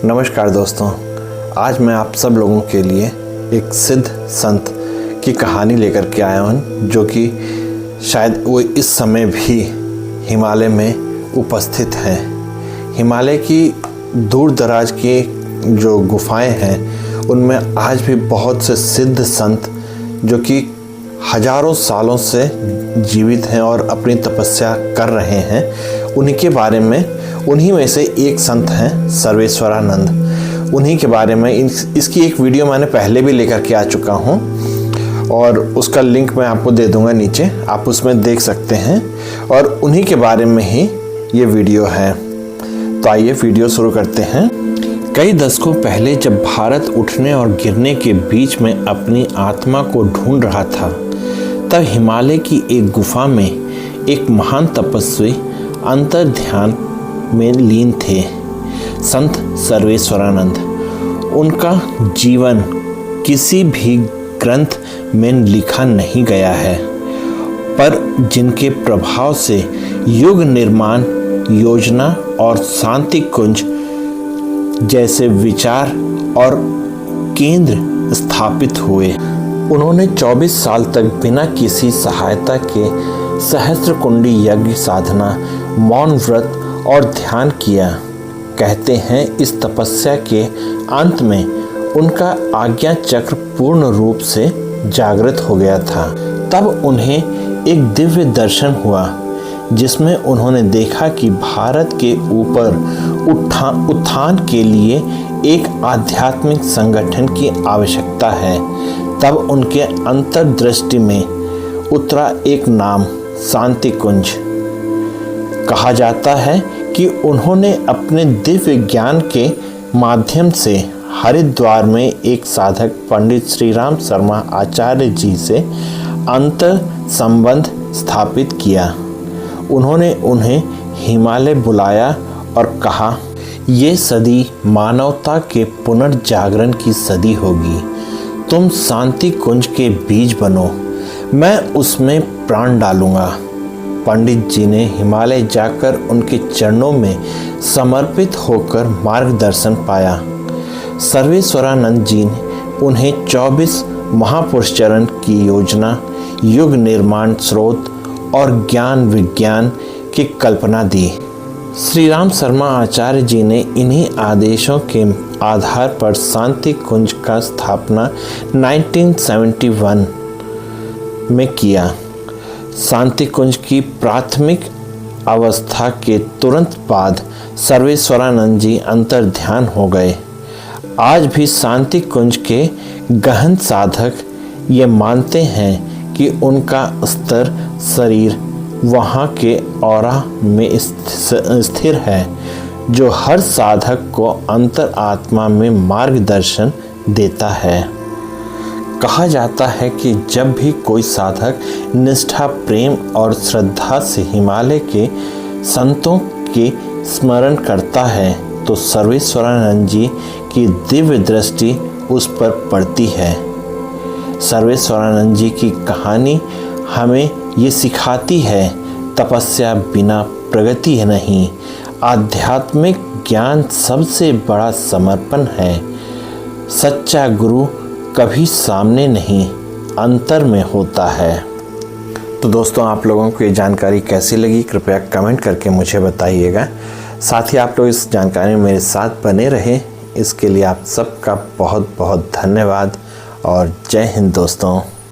नमस्कार दोस्तों, आज मैं आप सब लोगों के लिए एक सिद्ध संत की कहानी लेकर के आया हूँ, जो कि शायद वो इस समय भी हिमालय में उपस्थित हैं। हिमालय की दूर दराज की जो गुफाएं हैं, उनमें आज भी बहुत से सिद्ध संत जो कि हजारों सालों से जीवित हैं और अपनी तपस्या कर रहे हैं, उन्हीं बारे में उन्हीं में से एक संत हैं सर्वेश्वरानंद। उन्हीं के बारे में इसकी एक वीडियो मैंने पहले भी लेकर के आ चुका हूं और उसका लिंक मैं आपको दे दूंगा नीचे, आप उसमें देख सकते हैं। और उन्हीं के बारे में ही ये वीडियो है। तो आइए वीडियो शुरू करते हैं। कई दशकों पहले जब भारत उठने और गिरने के बीच में अपनी आत्मा को ढूंढ रहा था, तब हिमालय की एक गुफा में एक महान तपस्वी अंतर ध्यान में लीन थे, संत सर्वेश्वरानंद। उनका जीवन किसी भी ग्रंथ में लिखा नहीं गया है, पर जिनके प्रभाव से युग निर्माण योजना और शांति कुंज जैसे विचार और केंद्र स्थापित हुए। उन्होंने 24 साल तक बिना किसी सहायता के सहस्त्रकुंडी यज्ञ साधना, मौन व्रत और ध्यान किया। कहते हैं इस तपस्या के अंत में उनका आज्ञा चक्र पूर्ण रूप से जागृत हो गया था। तब उन्हें एक दिव्य दर्शन हुआ, जिसमें उन्होंने देखा कि भारत के ऊपर उत्थान के लिए एक आध्यात्मिक संगठन की आवश्यकता है। तब उनके अंतर्दृष्टि में उतरा एक नाम, शांति कुंज। कहा जाता है कि उन्होंने अपने दिव्य ज्ञान के माध्यम से हरिद्वार में एक साधक पंडित श्रीराम शर्मा आचार्य जी से अंतर संबंध स्थापित किया। उन्होंने उन्हें हिमालय बुलाया और कहा, ये सदी मानवता के पुनर्जागरण की सदी होगी। तुम शांति कुंज के बीज बनो, मैं उसमें प्राण डालूंगा। पंडित जी ने हिमालय जाकर उनके चरणों में समर्पित होकर मार्गदर्शन पाया। सर्वेश्वरानंद जी ने उन्हें 24 महापुरुष चरण की योजना, युग निर्माण स्रोत और ज्ञान विज्ञान की कल्पना दी। श्री राम शर्मा आचार्य जी ने इन्हीं आदेशों के आधार पर शांति कुंज का स्थापना 1971 में किया। शांति कुंज की प्राथमिक अवस्था के तुरंत बाद सर्वेश्वरानंद जी अंतर ध्यान हो गए। आज भी शांति कुंज के गहन साधक ये मानते हैं कि उनका स्तर शरीर वहाँ के ऑरा में स्थिर है, जो हर साधक को अंतर आत्मा में मार्गदर्शन देता है। कहा जाता है कि जब भी कोई साधक निष्ठा, प्रेम और श्रद्धा से हिमालय के संतों के स्मरण करता है, तो सर्वेश्वरानंद जी की दिव्य दृष्टि उस पर पड़ती है। सर्वेश्वरानंद जी की कहानी हमें ये सिखाती है, तपस्या बिना प्रगति नहीं। आध्यात्मिक ज्ञान सबसे बड़ा समर्पण है। सच्चा गुरु कभी सामने नहीं, अंतर में होता है। तो दोस्तों, आप लोगों को ये जानकारी कैसी लगी, कृपया कमेंट करके मुझे बताइएगा। साथ ही आप लोग इस जानकारी में मेरे साथ बने रहें, इसके लिए आप सबका बहुत बहुत धन्यवाद और जय हिंद दोस्तों।